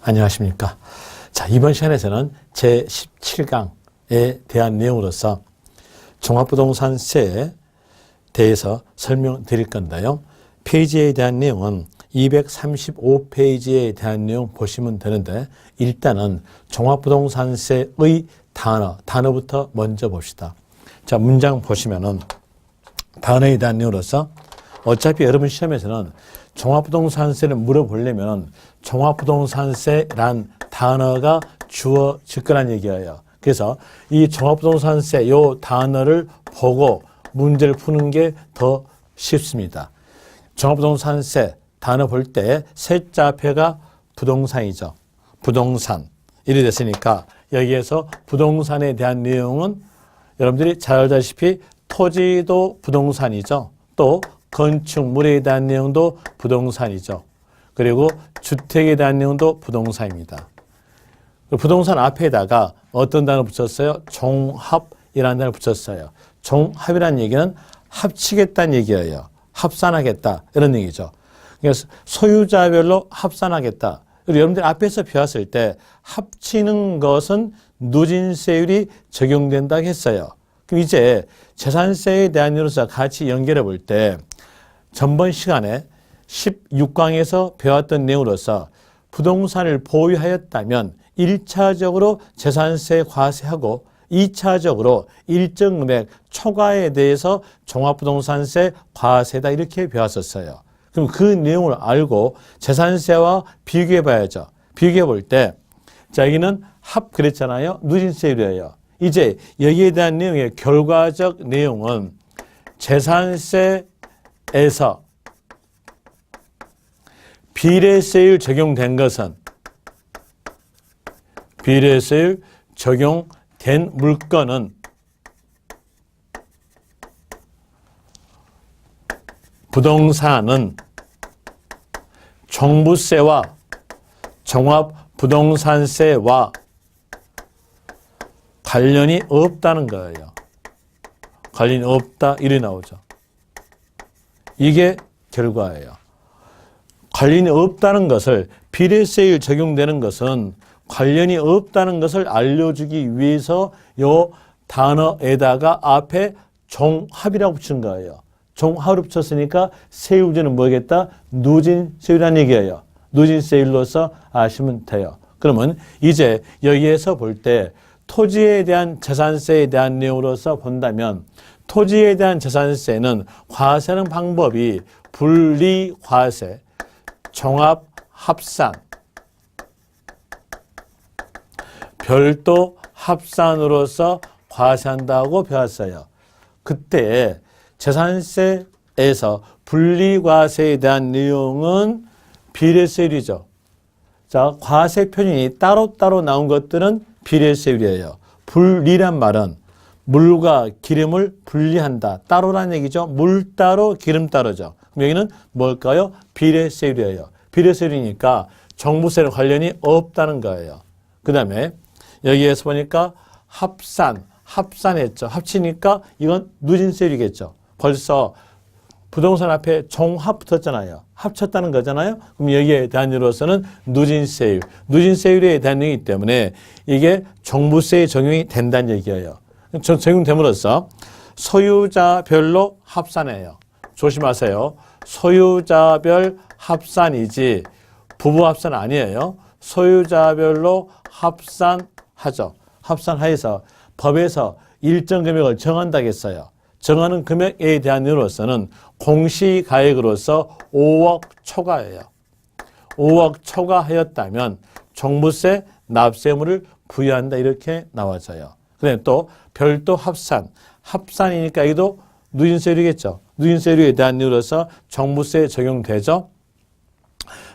안녕하십니까. 자, 이번 시간에서는 제17강에 대한 내용으로서 종합부동산세에 대해서 설명드릴 건데요. 페이지에 대한 내용은 235페이지에 대한 내용 보시면 되는데, 일단은 종합부동산세의 단어부터 먼저 봅시다. 자, 문장 보시면은 단어에 대한 내용으로서 어차피 여러분 시험에서는 종합부동산세를 물어보려면 종합부동산세란 단어가 주어질 거란 얘기예요. 그래서 이 종합부동산세 요 단어를 보고 문제를 푸는 게 더 쉽습니다. 종합부동산세 단어 볼 때 세자 앞에가 부동산이죠. 부동산. 이래 됐으니까 여기에서 부동산에 대한 내용은 여러분들이 잘 알다시피 토지도 부동산이죠. 또 건축물에 대한 내용도 부동산이죠. 그리고 주택에 대한 내용도 부동산입니다. 부동산 앞에다가 어떤 단어 붙였어요? 종합이라는 단어를 붙였어요. 종합이라는 얘기는 합치겠다는 얘기예요. 합산하겠다 이런 얘기죠. 그래서 소유자별로 합산하겠다. 그리고 여러분들 앞에서 배웠을 때 합치는 것은 누진세율이 적용된다고 했어요. 그럼 이제 재산세에 대한 내용으로서 같이 연결해 볼 때 전번 시간에 16강에서 배웠던 내용으로서 부동산을 보유하였다면 1차적으로 재산세 과세하고 2차적으로 일정 금액 초과에 대해서 종합부동산세 과세다 이렇게 배웠었어요. 그럼 그 내용을 알고 재산세와 비교해 봐야죠. 비교해 볼 때, 자, 여기는 합 그랬잖아요. 누진세율이에요. 이제 여기에 대한 내용의 결과적 내용은 재산세에서 비례세율 적용된 것은 비례세율 적용된 물건은 부동산은 종부세와 종합부동산세와 관련이 없다는 거예요. 관련이 없다 이래 나오죠. 이게 결과예요. 관련이 없다는 것을, 비례세율 적용되는 것은 관련이 없다는 것을 알려주기 위해서 요 단어에다가 앞에 종합이라고 붙인 거예요. 종합을 붙였으니까 세율제는 뭐겠다? 누진세율이라는 얘기예요. 누진세율로서 아시면 돼요. 그러면 이제 여기에서 볼 때 토지에 대한 재산세에 대한 내용으로서 본다면 토지에 대한 재산세는 과세하는 방법이 분리과세, 종합합산, 별도 합산으로서 과세한다고 배웠어요. 그때 재산세에서 분리과세에 대한 내용은 비례세율이죠. 자, 과세 표준이 따로따로 나온 것들은 비례세율이에요. 분리란 말은 물과 기름을 분리한다. 따로란 얘기죠. 물 따로 기름 따로죠. 그럼 여기는 뭘까요? 비례세율이에요. 비례세율이니까 종부세랑 관련이 없다는 거예요. 그 다음에 여기에서 보니까 합산했죠. 합치니까 이건 누진세율이겠죠. 벌써 부동산 앞에 종합 붙었잖아요. 합쳤다는 거잖아요. 그럼 여기에 대한 이유로서는 누진세율, 누진세율에 대한 얘기이기 때문에 이게 종부세에 적용이 된다는 얘기예요. 적용됨으로써 소유자별로 합산해요. 조심하세요. 소유자별 합산이지 부부 합산 아니에요. 소유자별로 합산하죠. 합산하여서 법에서 일정 금액을 정한다고 했어요. 정하는 금액에 대한 이유로서는 공시가액으로서 5억 초과예요. 5억 초과하였다면 종부세 납세물을 부여한다 이렇게 나와져요. 그다음에 또 별도 합산이니까 여기도 누진세율이겠죠. 누진세율에 대한 이유로서 종부세 적용되죠.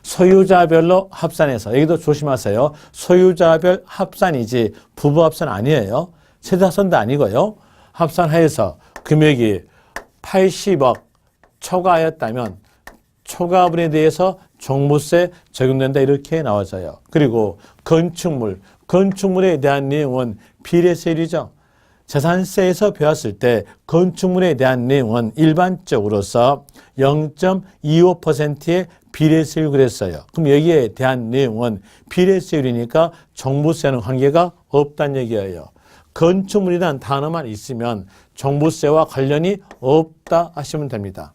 소유자별로 합산해서, 여기도 조심하세요. 소유자별 합산이지 부부 합산 아니에요. 세대 합산도 아니고요. 합산하여서 금액이 80억 초과하였다면 초과분에 대해서 종부세 적용된다 이렇게 나와져요. 그리고 건축물에 대한 내용은 비례세율이죠. 재산세에서 배웠을 때 건축물에 대한 내용은 일반적으로서 0.25%의 비례세율 그랬어요. 그럼 여기에 대한 내용은 비례세율이니까 종부세는 관계가 없다는 얘기예요. 건축물이라는 단어만 있으면 종부세와 관련이 없다 하시면 됩니다.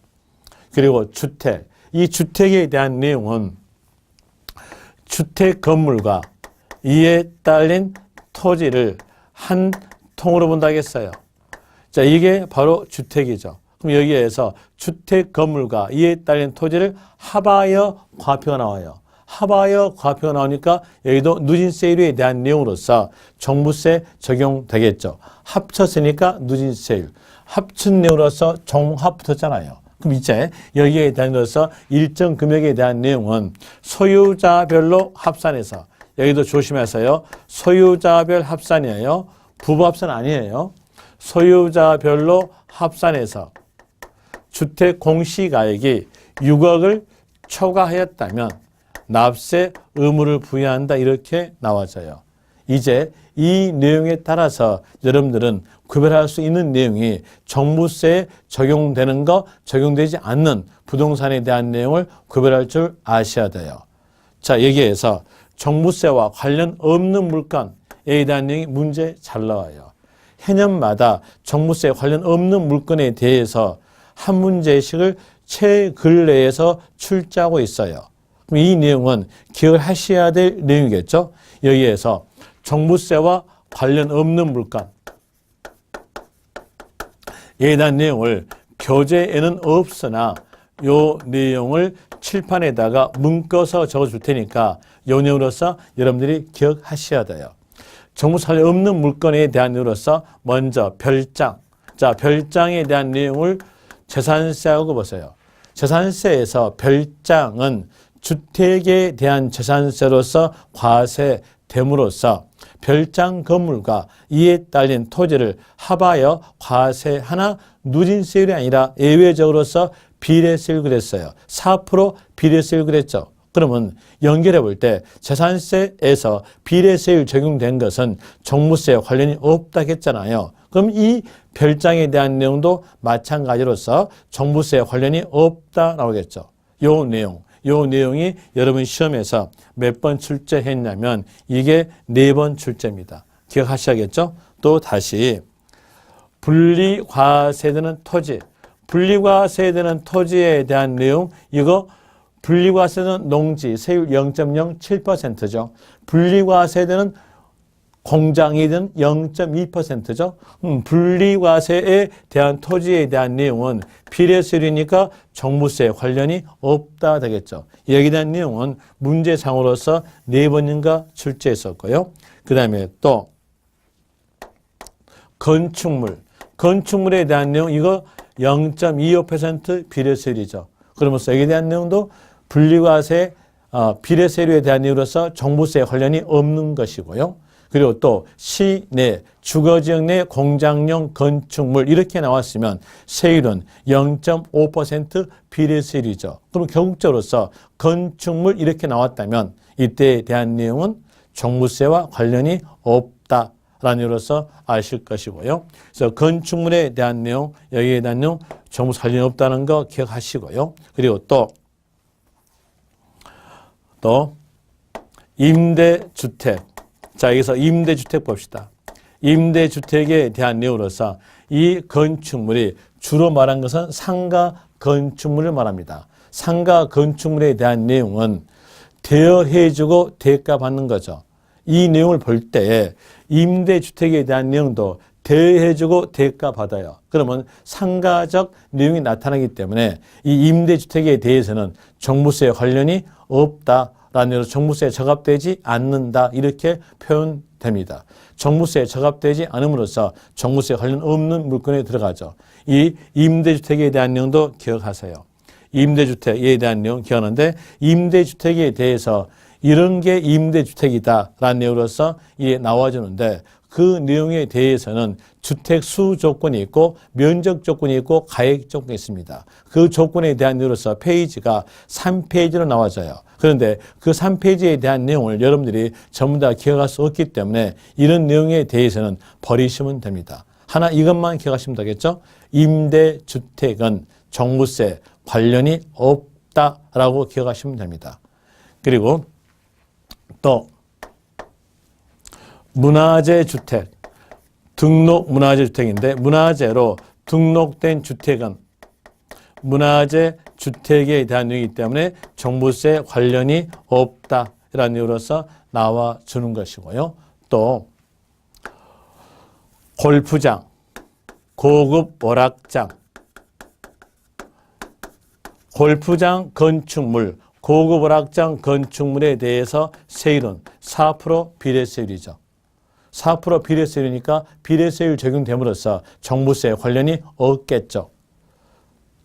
그리고 주택, 이 주택에 대한 내용은 주택 건물과 이에 딸린 토지를 한 통으로 본다 하겠어요. 자, 이게 바로 주택이죠. 그럼 여기에서 주택 건물과 이에 딸린 토지를 합하여 과표가 나와요. 합하여 과표가 나오니까 여기도 누진세율에 대한 내용으로서 종부세 적용되겠죠. 합쳤으니까 누진세율. 합친 내용으로서 종합 붙었잖아요. 그럼 이제 여기에 대해서 일정 금액에 대한 내용은 소유자별로 합산해서 여기도 조심하세요. 소유자별 합산이에요. 부부 합산 아니에요. 소유자별로 합산해서 주택 공시가액이 6억을 초과하였다면 납세 의무를 부여한다 이렇게 나와져요. 이제 이 내용에 따라서 여러분들은 구별할 수 있는 내용이 종부세에 적용되는 거, 적용되지 않는 부동산에 대한 내용을 구별할 줄 아셔야 돼요. 자, 여기에서 종부세와 관련 없는 물건에 대한 내용이 문제 잘 나와요. 해년마다 종부세 관련 없는 물건에 대해서 한 문제씩을 최근래에서 출제하고 있어요. 그럼 이 내용은 기억을 하셔야 될 내용이겠죠. 여기에서 종부세와 관련 없는 물건에 대한 내용을 교재에는 없으나 요 내용을 칠판에다가 묶어서 적어줄 테니까 요 내용으로서 여러분들이 기억하셔야 돼요. 종부세 관련 없는 물건에 대한 내용으로서 먼저 별장. 자, 별장에 대한 내용을 재산세하고 보세요. 재산세에서 별장은 주택에 대한 재산세로서 과세됨으로써 별장 건물과 이에 딸린 토지를 합하여 과세하나 누진세율이 아니라 예외적으로서 비례세율 그랬어요. 4% 비례세율 그랬죠. 그러면 연결해 볼 때 재산세에서 비례세율 적용된 것은 종부세와 관련이 없다 했잖아요. 그럼 이 별장에 대한 내용도 마찬가지로서 종부세와 관련이 없다 나오겠죠. 요 내용이 여러분 시험에서 몇 번 출제했냐면 이게 4번 출제입니다. 기억하셔야겠죠? 또 다시 분리과세되는 토지, 분리과세되는 토지에 대한 내용 이거 분리과세되는 농지 세율 0.07%죠. 분리과세되는 공장이든 0.2%죠. 분리과세에 대한 토지에 대한 내용은 비례세율이니까 종부세 관련이 없다 되겠죠. 여기에 대한 내용은 문제상으로서 4번인가 출제했었고요. 그 다음에 또 건축물에 대한 내용 이거 0.25% 비례세율이죠. 그러면서 여기에 대한 내용도 분리과세 비례세율에 대한 이유로서 종부세 관련이 없는 것이고요. 그리고 또 시내, 주거지역 내 공장용 건축물 이렇게 나왔으면 세율은 0.5% 비례세율이죠. 그럼 결국적으로서 건축물 이렇게 나왔다면 이때에 대한 내용은 종부세와 관련이 없다라는 이유로서 아실 것이고요. 그래서 건축물에 대한 내용, 여기에 대한 내용 종부세 관련이 없다는 거 기억하시고요. 그리고 또 임대주택. 자, 여기서 임대주택 봅시다. 임대주택에 대한 내용으로서 이 건축물이 주로 말한 것은 상가 건축물을 말합니다. 상가 건축물에 대한 내용은 대여해주고 대가받는 거죠. 이 내용을 볼 때 임대주택에 대한 내용도 대여해주고 대가받아요. 그러면 상가적 내용이 나타나기 때문에 이 임대주택에 대해서는 종부세 관련이 없다. 라는 이유로 종부세에 적합되지 않는다 이렇게 표현됩니다. 종부세에 적합되지 않음으로써 종부세 관련 없는 물건에 들어가죠. 이 임대주택에 대한 내용도 기억하세요. 임대주택에 대한 내용 기억하는데 임대주택에 대해서 이런 게 임대주택이다라는 내용으로서 이게 나와주는데 그 내용에 대해서는 주택 수 조건이 있고 면적 조건이 있고 가액 조건이 있습니다. 그 조건에 대한 내용으로서 페이지가 3페이지로 나와져요. 그런데 그 3페이지에 대한 내용을 여러분들이 전부 다 기억할 수 없기 때문에 이런 내용에 대해서는 버리시면 됩니다. 하나 이것만 기억하시면 되겠죠. 임대주택은 종부세 관련이 없다라고 기억하시면 됩니다. 그리고 또 문화재 주택, 등록 문화재 주택인데 문화재로 등록된 주택은 문화재 주택에 대한 내용이기 때문에 종부세 관련이 없다라는 이유로서 나와주는 것이고요. 또 골프장, 고급 오락장, 골프장 건축물, 고급 오락장 건축물에 대해서 세율은 4% 비례세율이죠. 4% 비례세율이니까 비례세율 적용됨으로써 종부세 관련이 없겠죠.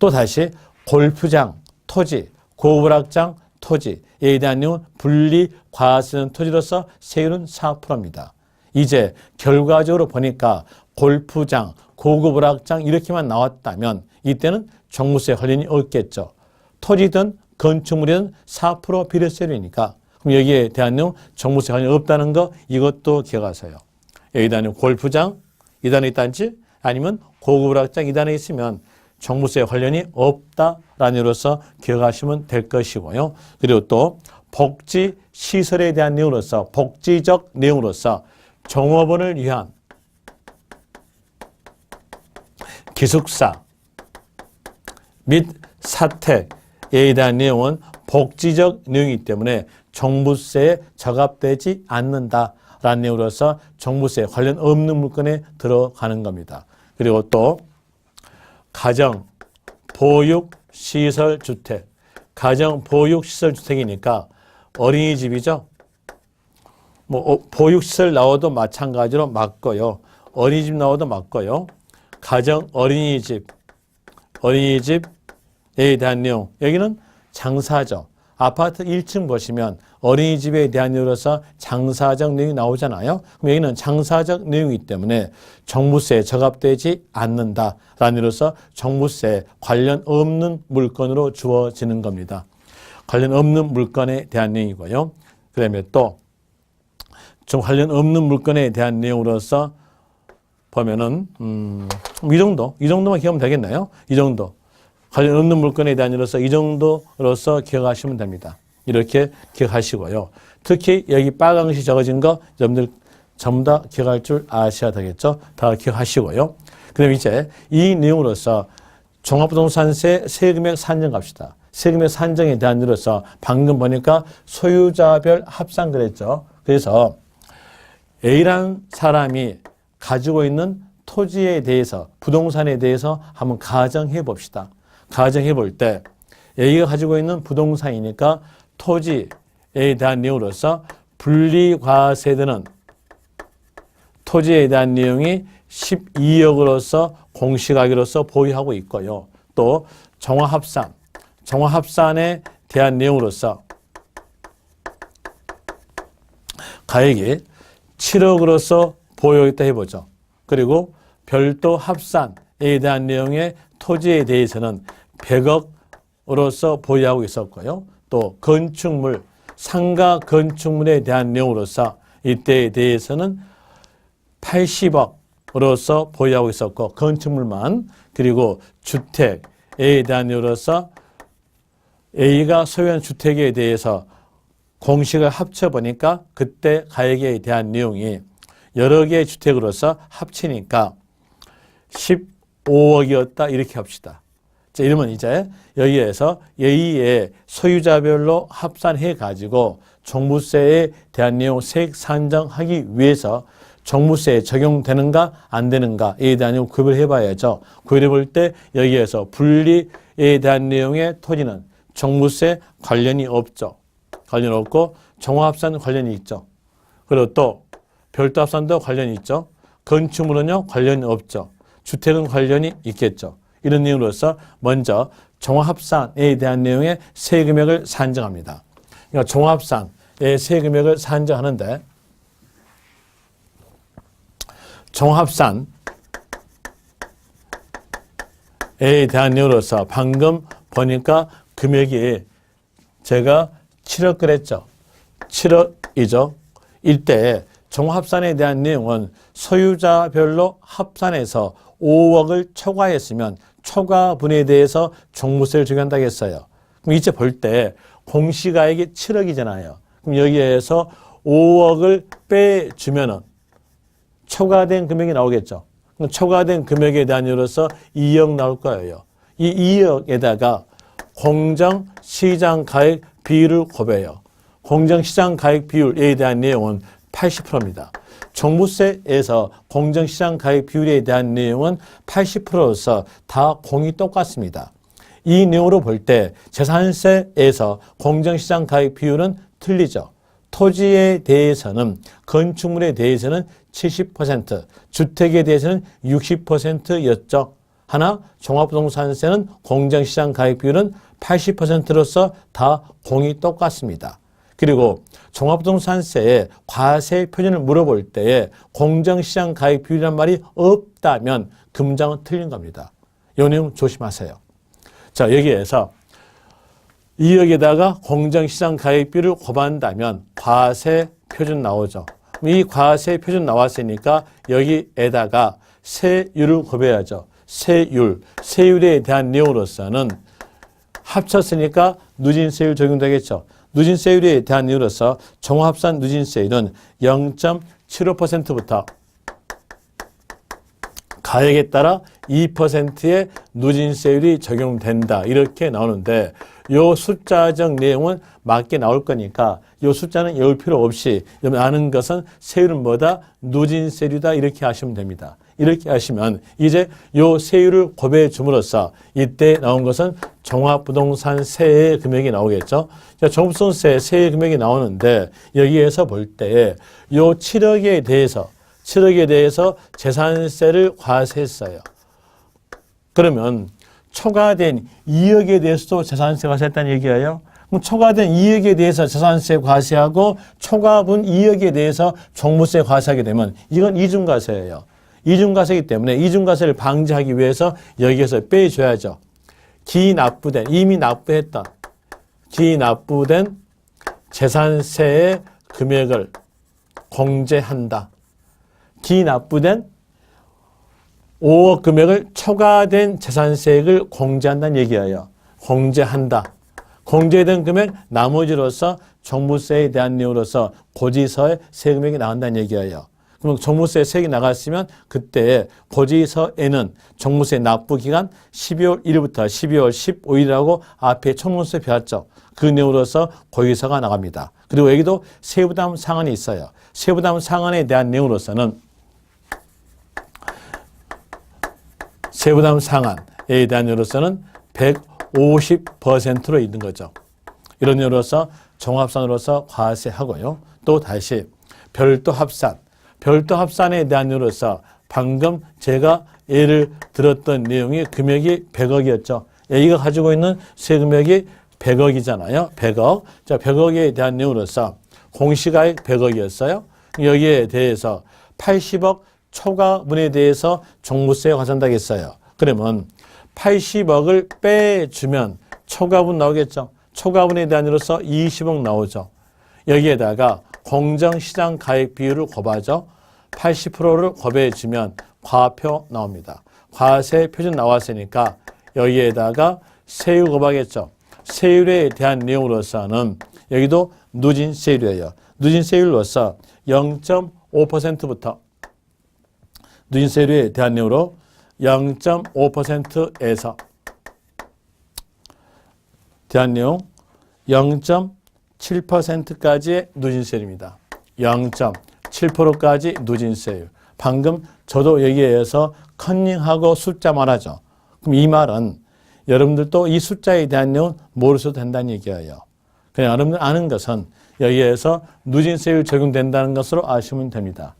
또 다시 골프장 토지, 고급 오락장 토지에 대한 내용은 분리 과세는 토지로서 세율은 4%입니다. 이제 결과적으로 보니까 골프장, 고급 오락장 이렇게만 나왔다면 이때는 종부세 관련이 없겠죠. 토지든 건축물이든 4% 비례세율이니까 그럼 여기에 대한 내용 종부세 관련이 없다는 거 이것도 기억하세요. 여기다 골프장 2단에 있다든지 아니면 고급 오락장 2단에 있으면 종부세 관련이 없다라는 이유로서 기억하시면 될 것이고요. 그리고 또 복지 시설에 대한 내용으로서 복지적 내용으로서 종업원을 위한 기숙사 및 사택에 대한 내용은 복지적 내용이기 때문에 종부세에 적합되지 않는다라는 내용으로서 종부세 관련 없는 물건에 들어가는 겁니다. 그리고 또 가정 보육 시설 주택, 가정 보육 시설 주택이니까 어린이집이죠. 보육시설 나와도 마찬가지로 맞고요. 어린이집 나와도 맞고요. 가정 어린이집에 대한 내용. 여기는 장사죠. 아파트 1층 보시면 어린이집에 대한 내용으로서 장사적 내용이 나오잖아요. 그럼 여기는 장사적 내용이기 때문에 종부세에 적합되지 않는다라는 의미로서 종부세 관련 없는 물건으로 주어지는 겁니다. 관련 없는 물건에 대한 내용이고요. 그 다음에 또 좀 관련 없는 물건에 대한 내용으로서 보면은 이 정도만 기억하면 되겠나요? 이 정도 관련 없는 물건에 대한 이로서 이 정도로서 기억하시면 됩니다. 이렇게 기억하시고요. 특히 여기 빨강시 적어진 거 여러분들 전부 다 기억할 줄 아셔야 되겠죠? 다 기억하시고요. 그럼 이제 이 내용으로서 종합부동산세 세금액 산정 갑시다. 세금액 산정에 대한 이로서 방금 보니까 소유자별 합산 그랬죠. 그래서 A라는 사람이 가지고 있는 토지에 대해서 부동산에 대해서 한번 가정해 봅시다. 가정해 볼 때 A가 가지고 있는 부동산이니까 토지에 대한 내용으로서 분리과세되는 토지에 대한 내용이 12억으로서 공시가격으로서 보유하고 있고요. 또 종합합산에 대한 내용으로서 가액이 7억으로서 보유하고 있다 해보죠. 그리고 별도 합산에 대한 내용의 토지에 대해서는 100억으로서 보유하고 있었고요. 또 건축물, 상가 건축물에 대한 내용으로서 이때에 대해서는 80억으로서 보유하고 있었고 건축물만 그리고 주택에 대한 내용으로서 A가 소유한 주택에 대해서 공식을 합쳐보니까 그때 가액에 대한 내용이 여러 개의 주택으로서 합치니까 15억이었다 이렇게 합시다. 자, 이러면 이제 여기에서 A의 소유자별로 합산해 가지고 종부세에 대한 내용 세액 산정하기 위해서 종부세에 적용되는가 안 되는가에 대한 내용 구별해 봐야죠. 구별해 볼 때 여기에서 분리에 대한 내용의 토지는 종부세 관련이 없죠. 관련 없고 종합합산 관련이 있죠. 그리고 또 별도 합산도 관련이 있죠. 건축물은요 관련이 없죠. 주택은 관련이 있겠죠. 이런 내용으로서 먼저 종합합산에 대한 내용의 세금액을 산정합니다. 그러니까 종합합산의 세금액을 산정하는데 종합합산에 대한 내용으로서 방금 보니까 금액이 제가 7억 그랬죠. 7억이죠. 이때 종합산에 대한 내용은 소유자별로 합산해서 5억을 초과했으면 초과분에 대해서 종부세를 적용한다고 했어요. 그럼 이제 볼 때 공시가액이 7억이잖아요. 그럼 여기에서 5억을 빼주면은 초과된 금액이 나오겠죠. 그럼 초과된 금액에 대한 이유로서 2억 나올 거예요. 이 2억에다가 공정시장가액 비율을 곱해요. 공정시장가액 비율에 대한 내용은 80%입니다. 종부세에서 공정시장가액 비율에 대한 내용은 80%로서 다 공이 똑같습니다. 이 내용으로 볼 때 재산세에서 공정시장가액 비율은 틀리죠. 토지에 대해서는 건축물에 대해서는 70%, 주택에 대해서는 60%였죠. 하나 종합부동산세는 공정시장가액 비율은 80%로서 다 공이 똑같습니다. 그리고 종합부동산세의 과세 표준을 물어볼 때에 공정시장가액 비율이란 말이 없다면 그 문장은 틀린 겁니다. 이 내용 조심하세요. 자, 여기에서 2억에다가 공정시장가액 비율을 곱한다면 과세 표준 나오죠. 이 과세 표준 나왔으니까 여기에다가 세율을 곱해야죠. 세율에 대한 내용으로서는 합쳤으니까 누진세율 적용되겠죠. 누진세율에 대한 이유로서 종합산 누진세율은 0.75%부터 가액에 따라 2%의 누진세율이 적용된다. 이렇게 나오는데 이 숫자적 내용은 맞게 나올 거니까 이 숫자는 외울 필요 없이 아는 것은 세율은 뭐다? 누진세율이다. 이렇게 하시면 됩니다. 이렇게 하시면 이제 이 세율을 곱해 줌으로써 이때 나온 것은 종합부동산세의 금액이 나오겠죠. 종합부동산세 세의 금액이 나오는데 여기에서 볼 때 이 7억에 대해서 재산세를 과세했어요. 그러면 초과된 2억에 대해서도 재산세 과세했다는 얘기예요. 그럼 초과된 2억에 대해서 재산세 과세하고 초과분 2억에 대해서 종부세 과세하게 되면 이건 이중과세예요. 이중과세이기 때문에 이중과세를 방지하기 위해서 여기에서 빼줘야죠. 이미 납부했던 기납부된 재산세의 금액을 공제한다. 기납부된 5억 금액을 초과된 재산세액을 공제한다는 얘기예요. 공제한다. 공제된 금액 나머지로서 종부세에 대한 내용으로서 고지서에 세금액이 나간다는 얘기예요. 그럼 종부세 세액이 나갔으면 그때 고지서에는 종부세 납부 기간 12월 1일부터 12월 15일이라고 앞에 총론세 배웠죠. 그 내용으로서 고지서가 나갑니다. 그리고 여기도 세부담 상한이 있어요. 세부담 상한에 대한 내용으로서는 세부담 상한에 대한 내용으로서는 150%로 있는 거죠. 이런 내용으로서 종합산으로서 과세하고요. 또 다시 별도 합산에 대한 내용으로서 방금 제가 예를 들었던 내용이 금액이 100억이었죠. 이거 가지고 있는 세금액이 100억이잖아요. 100억. 자, 100억에 대한 내용으로서 공시가액 100억이었어요. 여기에 대해서 80억 초과분에 대해서 종부세에 과세한다고 했어요. 그러면 80억을 빼주면 초과분 나오겠죠. 초과분에 대한 이로서 20억 나오죠. 여기에다가 공정시장 가액 비율을 곱하죠. 80%를 곱해주면 과표 나옵니다. 과세 표준 나왔으니까 여기에다가 세율 곱하겠죠. 세율에 대한 내용으로서는 여기도 누진세율이에요. 누진세율로서 0.5%부터 누진세율에 대한 내용으로 0.5%에서 대한 내용 0.7%까지의 누진세율입니다. 0.7%까지 누진세율. 방금 저도 여기에서 컨닝하고 숫자만 하죠. 그럼 이 말은 여러분들도 이 숫자에 대한 내용은 모르셔도 된다는 얘기예요. 그냥 여러분들 아는 것은 여기에서 누진세율 적용된다는 것으로 아시면 됩니다.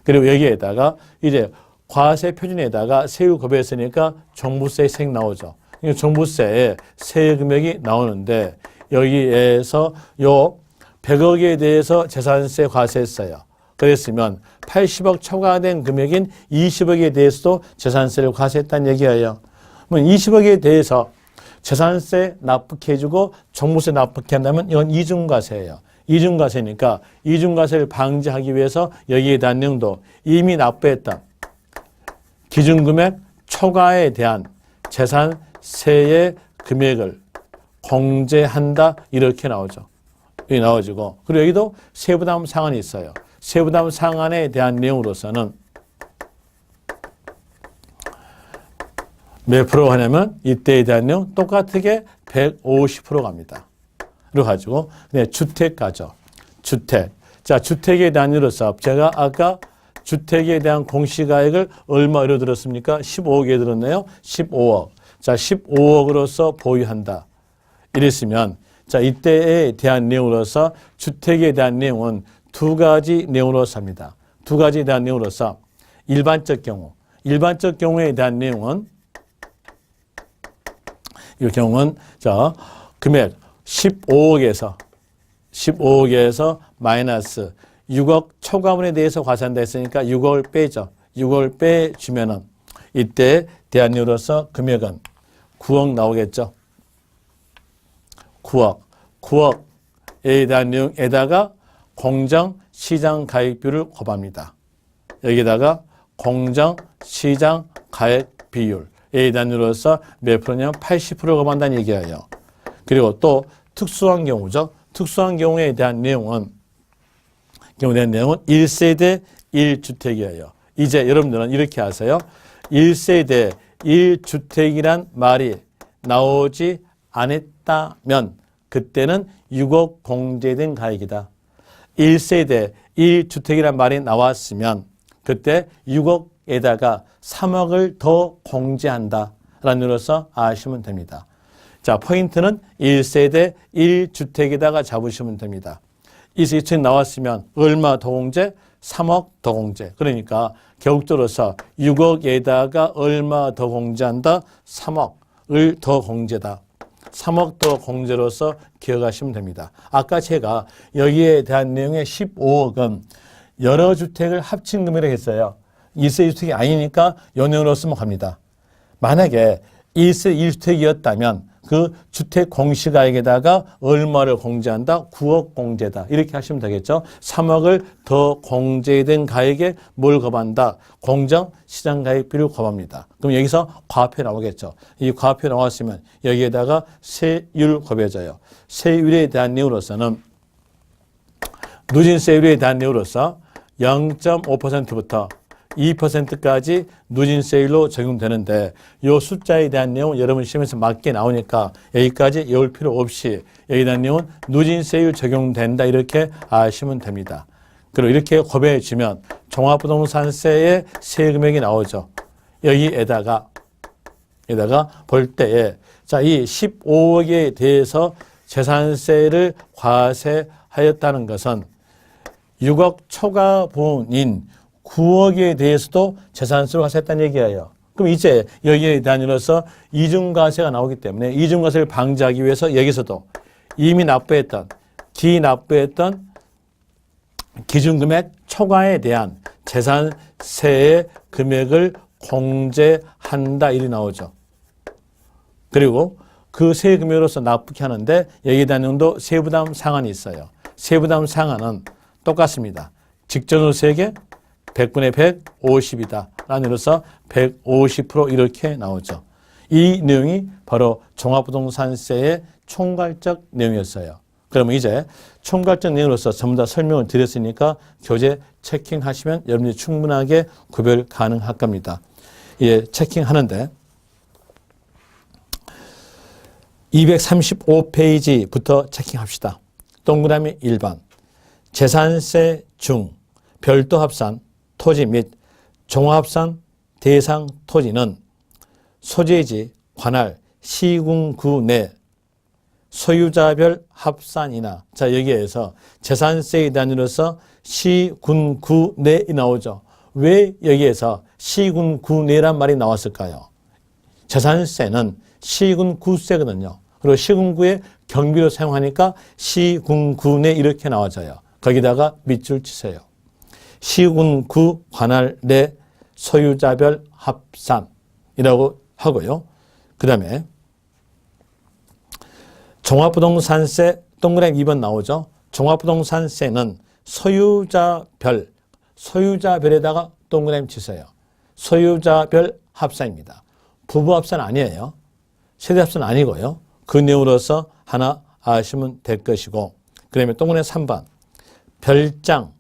그리고 여기에다가 이제 과세 표준에다가 세율 곱했으니까 종부세 세액 나오죠. 종부세에 세액 금액이 나오는데 여기에서 요 100억에 대해서 재산세 과세했어요. 그랬으면 80억 초과된 금액인 20억에 대해서도 재산세를 과세했다는 얘기예요. 20억에 대해서 재산세 납부해주고 종부세 납부해 한다면 이건 이중과세예요. 이중과세니까 이중과세를 방지하기 위해서 여기에 대한 내용도 이미 납부했던 기준금액 초과에 대한 재산세의 금액을 공제한다 이렇게 나오죠. 여기 나와지고 그리고 여기도 세부담 상한이 있어요. 세부담 상한에 대한 내용으로서는 몇 프로 하냐면 이때에 대한 내용 똑같게 150% 갑니다. 그래 가지고 그냥 주택가죠. 주택. 자, 주택에 대한 이로서 제가 아까 주택에 대한 공시가액을 얼마로 들었습니까? 15억에 들었네요. 15억. 자, 15억으로서 보유한다. 이랬으면 자, 이때에 대한 내용으로서 주택에 대한 내용은 두 가지 내용으로서 합니다. 두 가지에 대한 내용으로서 일반적 경우에 대한 내용은 이 경우는 자, 금액 15억에서 마이너스 6억 초과분에 대해서 과세한다 했으니까 6억을 빼죠. 6억을 빼주면은 이때 대한 내용으로서 금액은 9억 나오겠죠. 9억에 대한 내용에다가 공정시장가액비율을 곱합니다. 여기다가 공정시장가액비율에 대한 내용으로서 몇 프로냐면 80% 곱한다는 얘기예요. 그리고 또 특수한 경우죠. 특수한 경우에 대한 내용은 1세대 1주택이에요. 이제 여러분들은 이렇게 하세요. 1세대 1주택이란 말이 나오지 않았다면 그때는 6억 공제된 가액이다. 1세대 1주택이란 말이 나왔으면 그때 6억에다가 3억을 더 공제한다. 라는 의미로서 아시면 됩니다. 자, 포인트는 1세대 1주택에다가 잡으시면 됩니다. 1주택 나왔으면 얼마 더 공제? 3억 더 공제. 그러니까 결국적으로서 6억에다가 얼마 더 공제한다? 3억을 더 공제다. 3억 더 공제로서 기억하시면 됩니다. 아까 제가 여기에 대한 내용의 15억은 여러 주택을 합친 금액이라고 했어요. 1세 1주택이 아니니까 요 내용으로 쓰면 갑니다. 만약에 1세 1주택이었다면 그 주택 공시가액에다가 얼마를 공제한다? 9억 공제다. 이렇게 하시면 되겠죠. 3억을 더 공제된 가액에 뭘 곱한다? 공정시장가액비를 곱합니다. 그럼 여기서 과표 나오겠죠. 이 과표 나왔으면 여기에다가 세율 곱해져요. 세율에 대한 내용으로서는 누진세율에 대한 내용으로서 0.5%부터 2%까지 누진세율로 적용되는데 이 숫자에 대한 내용 여러분 시험에서 맞게 나오니까 여기까지 외울 필요 없이 여기에 대한 내용은 누진세율 적용된다 이렇게 아시면 됩니다. 그리고 이렇게 곱해 주면 종합부동산세의 세금액이 나오죠. 여기에다가 볼 때에 자, 이 15억에 대해서 재산세를 과세하였다는 것은 6억 초과분인 9억에 대해서도 재산세를 과세했다는 얘기예요. 그럼 이제 여기에 대한 이로서 이중과세가 나오기 때문에 이중과세를 방지하기 위해서 여기서도 이미 납부했던 기준금액 초과에 대한 재산세의 금액을 공제한다 이리 나오죠. 그리고 그 세금으로서 납부케 하는데 여기에 대한 내용도 세부담 상한이 있어요. 세부담 상한은 똑같습니다. 직전으로 세개 100분의 150이다. 라는 의미로서 150% 이렇게 나오죠. 이 내용이 바로 종합부동산세의 총괄적 내용이었어요. 그러면 이제 총괄적 내용으로서 전부 다 설명을 드렸으니까 교재 체킹하시면 여러분들이 충분하게 구별 가능할 겁니다. 예, 체킹하는데 235페이지부터 체킹합시다. 동그라미 1번 재산세 중 별도 합산 토지 및 종합합산 대상 토지는 소재지, 관할, 시군구 내 소유자별 합산이나 자 여기에서 재산세에 대한 이로서 시군구 내이 나오죠. 왜 여기에서 시군구 내란 말이 나왔을까요? 재산세는 시군구세거든요. 그리고 시군구의 경비로 사용하니까 시군구 내 이렇게 나와져요. 거기다가 밑줄 치세요. 시군구 관할 내 소유자별 합산이라고 하고요. 그 다음에 종합부동산세 동그라미 2번 나오죠. 종합부동산세는 소유자별에다가 동그라미 치세요. 소유자별 합산입니다. 부부 합산 아니에요. 세대 합산 아니고요. 그 내용으로서 하나 아시면 될 것이고, 그 다음에 동그라미 3번 별장,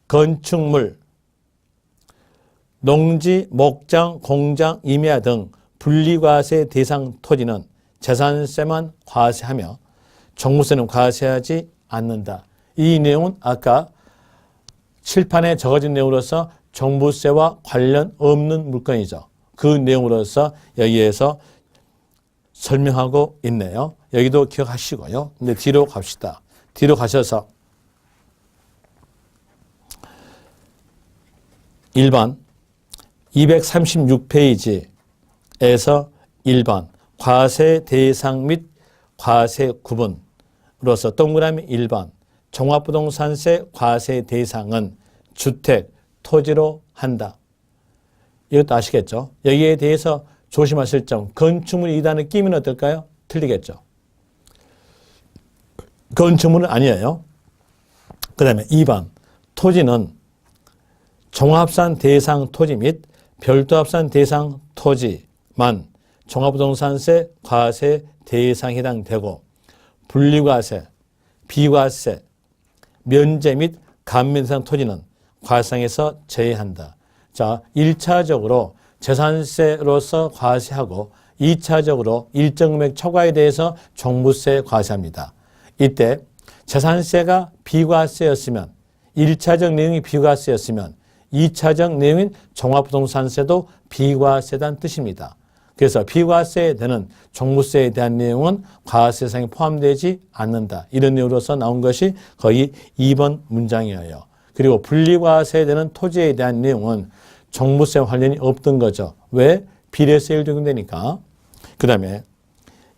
건축물, 농지, 목장, 공장, 임야 등 분리과세 대상 토지는 재산세만 과세하며 종부세는 과세하지 않는다. 이 내용은 아까 칠판에 적어진 내용으로서 종부세와 관련 없는 물건이죠. 그 내용으로서 여기에서 설명하고 있네요. 여기도 기억하시고요. 근데 뒤로 갑시다. 뒤로 가셔서 1번 236페이지에서 1번 과세 대상 및 과세 구분으로서 동그라미 1번 종합부동산세 과세 대상은 주택, 토지로 한다. 이것도 아시겠죠? 여기에 대해서 조심하실 점, 건축물 2단을 끼면 어떨까요? 틀리겠죠? 건축물은 아니에요. 그 다음에 2번 토지는 종합산 대상 토지 및 별도합산 대상 토지만 종합부동산세 과세 대상에 해당되고 분리과세, 비과세, 면제 및 감면 대상 토지는 과세상에서 제외한다. 자, 1차적으로 재산세로서 과세하고 2차적으로 일정 금액 초과에 대해서 종부세 과세합니다. 이때 재산세가 비과세였으면 1차적 내용이 비과세였으면 2차적 내용인 종합부동산세도 비과세다는 뜻입니다. 그래서 비과세에 되는 종부세에 대한 내용은 과세상에 포함되지 않는다. 이런 내용으로서 나온 것이 거의 2번 문장이에요. 그리고 분리과세에 되는 토지에 대한 내용은 종부세와 관련이 없던 거죠. 왜? 비례세율 적용되니까. 그 다음에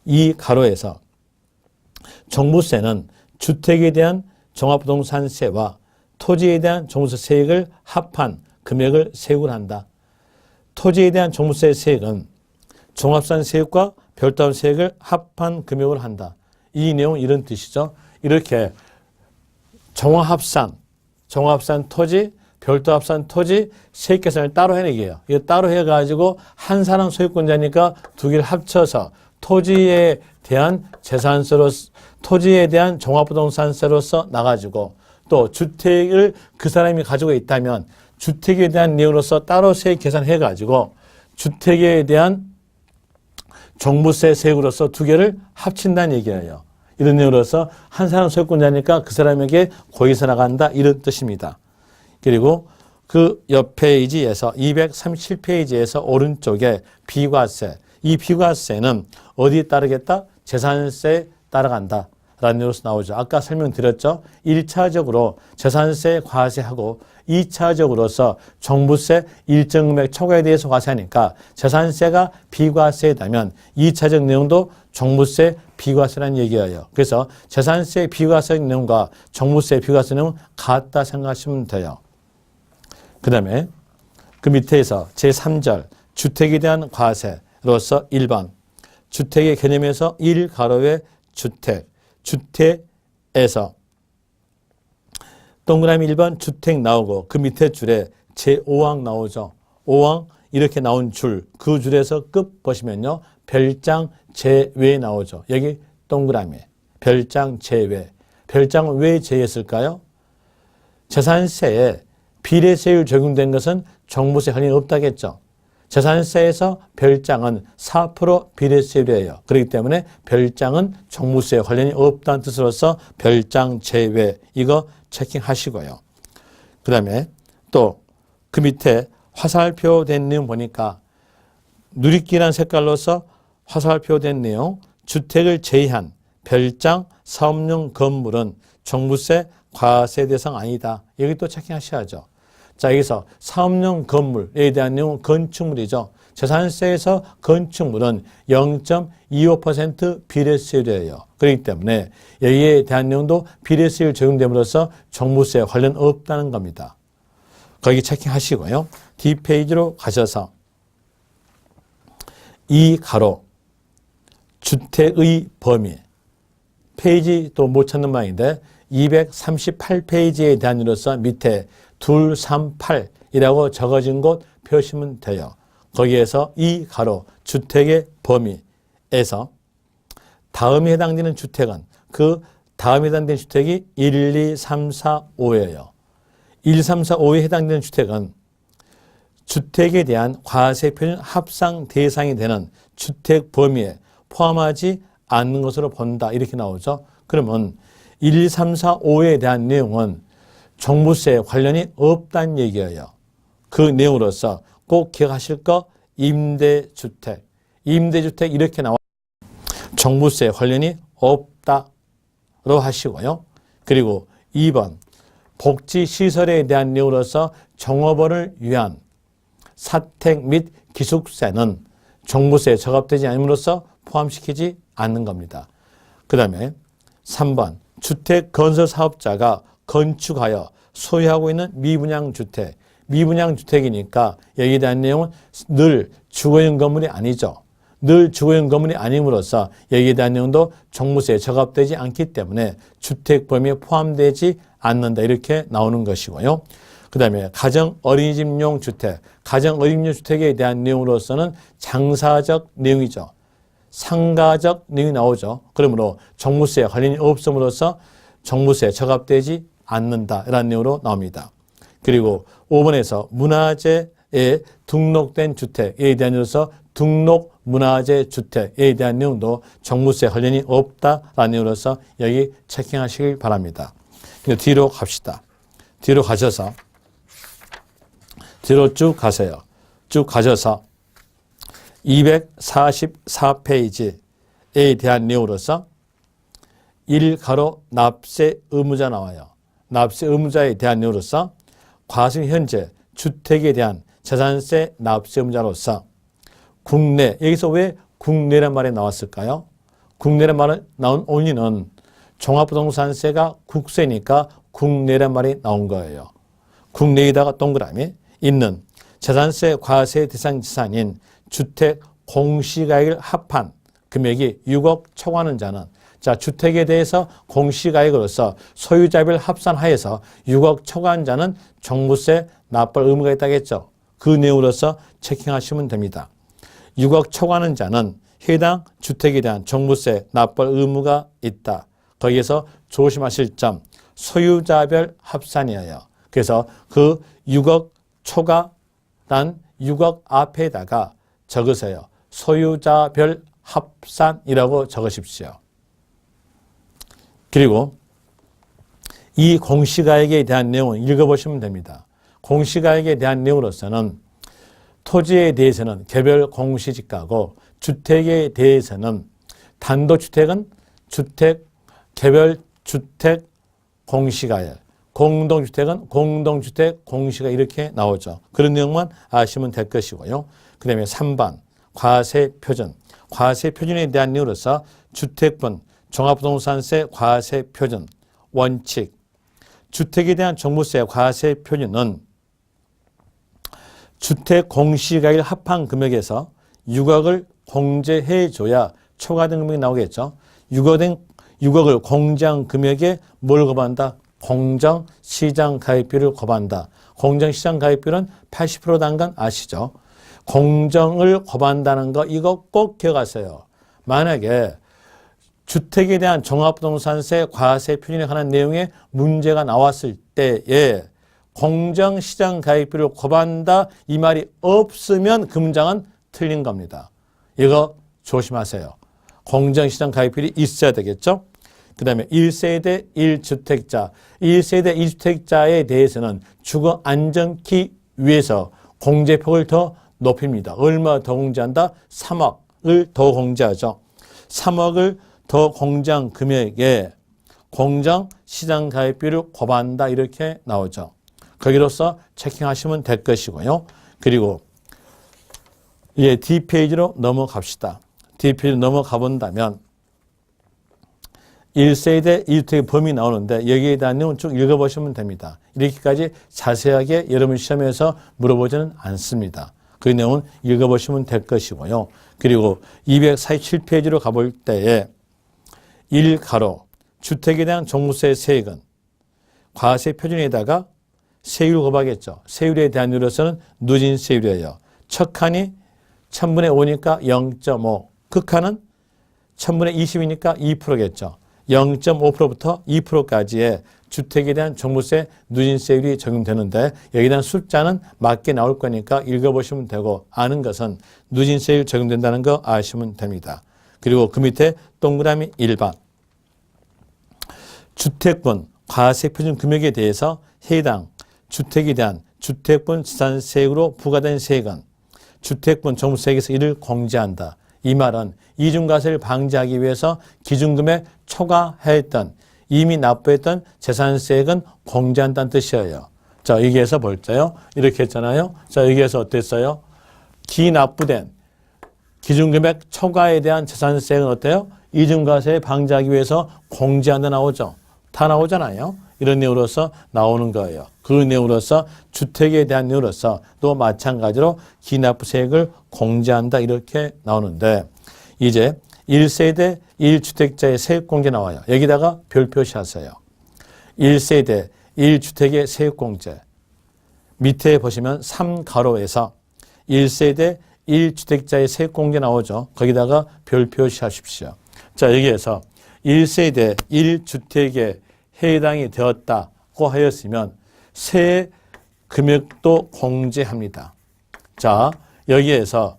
이 가로에서 종부세는 주택에 대한 종합부동산세와 토지에 대한 종부세 세액을 합한 금액을 세액을 한다. 토지에 대한 종부세 세액은 종합산 세액과 별도합산 세액을 합한 금액을 한다. 이 내용은 이런 뜻이죠. 이렇게 종합산 토지, 별도합산 토지 세액 계산을 따로 해내게요. 이거 따로 해가지고 한 사람 소유권자니까 두 개를 합쳐서 토지에 대한 재산세로, 토지에 대한 종합부동산세로서 나가지고 또 주택을 그 사람이 가지고 있다면 주택에 대한 내용으로서 따로 세액 계산해가지고 주택에 대한 종부세 세액으로서 두 개를 합친다는 얘기예요. 이런 내용으로서 한 사람 소유권자니까 그 사람에게 고의서 나간다 이런 뜻입니다. 그리고 그 옆 페이지에서 237페이지에서 오른쪽에 비과세, 이 비과세는 어디에 따르겠다? 재산세에 따라간다 라는 내용으로서 나오죠. 아까 설명드렸죠. 1차적으로 재산세 과세하고 2차적으로서 종부세 일정 금액 초과에 대해서 과세하니까 재산세가 비과세다면 2차적 내용도 종부세 비과세라는 얘기예요. 그래서 재산세 비과세 내용과 종부세 비과세 내용은 같다 생각하시면 돼요. 그 다음에 그 밑에서 제3절 주택에 대한 과세로서 1번 주택의 개념에서 1가로의 주택에서 동그라미 1번 주택 나오고 그 밑에 줄에 제5항 나오죠. 5항 이렇게 나온 줄, 그 줄에서 끝 보시면요. 별장 제외 나오죠. 여기 동그라미 별장 제외. 별장은 왜 제외했을까요? 재산세에 비례세율 적용된 것은 종부세 관련이 없다겠죠. 재산세에서 별장은 4% 비례세율이에요. 그렇기 때문에 별장은 종부세 관련이 없다는 뜻으로서 별장 제외 이거 체킹하시고요. 그 다음에 또 그 밑에 화살표 된 내용 보니까 누리끼란 색깔로서 화살표 된 내용 주택을 제외한 별장 사업용 건물은 종부세 과세 대상 아니다. 여기 또 체킹하셔야죠. 자, 여기서 사업용 건물에 대한 내용은 건축물이죠. 재산세에서 건축물은 0.25% 비례세율이에요. 그렇기 때문에 여기에 대한 내용도 비례세율 적용됨으로써 종부세 관련 없다는 겁니다. 거기 체킹하시고요. 뒷페이지로 가셔서 이 가로 주택의 범위 페이지 또 못 찾는 모양인데 238페이지에 대한 이로서 밑에 238이라고 적어진 곳 펴시면 돼요. 거기에서 이 가로 주택의 범위에서 다음에 해당되는 주택은 그 다음에 해당되는 주택이 1, 2, 3, 4, 5예요. 1, 3, 4, 5에 해당되는 주택은 주택에 대한 과세 표준 합상 대상이 되는 주택 범위에 포함하지 않는 것으로 본다. 이렇게 나오죠. 그러면 1, 2, 3, 4, 5에 대한 내용은 종부세에 관련이 없다는 얘기예요. 그 내용으로서 꼭 기억하실 거 임대주택. 임대주택 이렇게 나와 종부세에 관련이 없다로 하시고요. 그리고 2번 복지시설에 대한 내용으로서 종업원을 위한 사택 및 기숙사는 종부세에 적합되지 않음으로써 포함시키지 않는 겁니다. 그 다음에 3번 주택 건설 사업자가 건축하여 소유하고 있는 미분양 주택. 미분양 주택이니까 여기에 대한 내용은 늘 주거용 건물이 아니죠. 늘 주거용 건물이 아님으로써 여기에 대한 내용도 종부세에 적합되지 않기 때문에 주택 범위에 포함되지 않는다. 이렇게 나오는 것이고요. 그 다음에 가정 어린이집용 주택. 가정 어린이집용 주택에 대한 내용으로서는 장사적 내용이죠. 상가적 내용이 나오죠. 그러므로 종부세에 관련이 없음으로써 종부세에 적합되지 않는다라는 내용으로 나옵니다. 그리고 5번에서 문화재에 등록된 주택에 대한 내용으로서 등록 문화재 주택에 대한 내용도 종부세 관련이 없다라는 내용으로서 여기 체킹하시길 바랍니다. 뒤로 갑시다. 뒤로 가셔서 뒤로 쭉 가세요. 쭉 가셔서 244페이지에 대한 내용으로서 1가로 납세 의무자 나와요. 납세 의무자에 대한 내용으로서 과세 현재 주택에 대한 재산세 납세 의무자로서 국내, 여기서 왜 국내란 말이 나왔을까요? 국내란 말이 나온 원인은 종합부동산세가 국세니까 국내란 말이 나온 거예요. 국내에다가 동그라미 있는 재산세 과세 대상 지산인 주택 공시가액을 합한 금액이 6억 초과하는 자는 자 주택에 대해서 공시가액으로서 소유자별 합산하여서 6억 초과한 자는 종부세 납부할 의무가 있다겠죠. 그 내용으로서 체킹하시면 됩니다. 6억 초과하는 자는 해당 주택에 대한 종부세 납부할 의무가 있다. 거기에서 조심하실 점 소유자별 합산이에요. 그래서 그 6억 초과란 6억 앞에다가 적으세요. 소유자별 합산이라고 적으십시오. 그리고 이 공시가액에 대한 내용은 읽어보시면 됩니다. 공시가액에 대한 내용으로서는 토지에 대해서는 개별 공시지가고 주택에 대해서는 단독주택은 주택, 개별 주택 공시가액, 공동주택은 공동주택 공시가 이렇게 나오죠. 그런 내용만 아시면 될 것이고요. 그 다음에 3번 과세표준. 과세표준에 대한 내용으로서 주택분 종합부동산세 과세표준 원칙. 주택에 대한 종부세 과세표준은 주택 공시가액을 합한 금액에서 6억을 공제해줘야 초과된 금액이 나오겠죠. 6억을 공제한 금액에 뭘 거반다? 공정시장가액비를 거반다. 공정시장가액비는 80%라는 건 아시죠? 공정을 거반다는 거 이거 꼭 기억하세요. 만약에 주택에 대한 종합부동산세 과세 표준에 관한 내용에 문제가 나왔을 때에 공정시장가액비를 거반다 이 말이 없으면 그 문장은 틀린 겁니다. 이거 조심하세요. 공정시장가액비율이 있어야 되겠죠. 그 다음에 1세대 1주택자. 1세대 1주택자에 대해서는 주거 안정기 위해서 공제폭을 더 높입니다. 얼마 더 공제한다? 3억을 더 공제하죠. 3억을 더 공제한 금액에 공정시장가액비를 거반다 이렇게 나오죠. 거기로서 체킹하시면 될 것이고요. 그리고 D페이지로 넘어갑시다. D페이지로 넘어가 본다면 1세대 1주택의 범위 나오는데 여기에 대한 내용은 쭉 읽어보시면 됩니다. 이렇게까지 자세하게 여러분 시험에서 물어보지는 않습니다. 그 내용은 읽어보시면 될 것이고요. 그리고 247페이지로 가볼 때에 1가로 주택에 대한 종부세 세액은 과세 표준에다가 세율 곱하겠죠. 세율에 대한 율로서는 누진세율이에요. 척한이 1000분의 5니까 0.5, 극한은 1000분의 20이니까 2%겠죠. 0.5%부터 2%까지의 주택에 대한 종부세 누진세율이 적용되는데 여기에 대한 숫자는 맞게 나올 거니까 읽어보시면 되고 아는 것은 누진세율 적용된다는 거 아시면 됩니다. 그리고 그 밑에 동그라미 1번 주택분 과세 표준 금액에 대해서 해당 주택에 대한 주택분 지산세액으로 부과된 세액은 주택분 종부세액에서 이를 공제한다. 이 말은 이중과세를 방지하기 위해서 기준금액 초과했던 이미 납부했던 재산세액은 공제한다는 뜻이에요. 자, 여기에서 볼까요? 이렇게 했잖아요. 자, 여기에서 어땠어요? 기납부된 기준금액 초과에 대한 재산세액은 어때요? 이중과세 방지하기 위해서 공제한다 나오죠. 다 나오잖아요. 이런 내용으로서 나오는 거예요. 그 내용으로서 주택에 대한 내용으로서 또 마찬가지로 기납부세액을 공제한다 이렇게 나오는데 이제 1세대 1주택자의 세액공제 나와요. 여기다가 별 표시하세요. 1세대 1주택의 세액공제 밑에 보시면 3가로에서 1세대 1주택자의 세액공제 나오죠. 거기다가 별 표시하십시오. 자, 여기에서 1세대 1주택에 해당이 되었다고 하였으면 세액 금액도 공제합니다. 자, 여기에서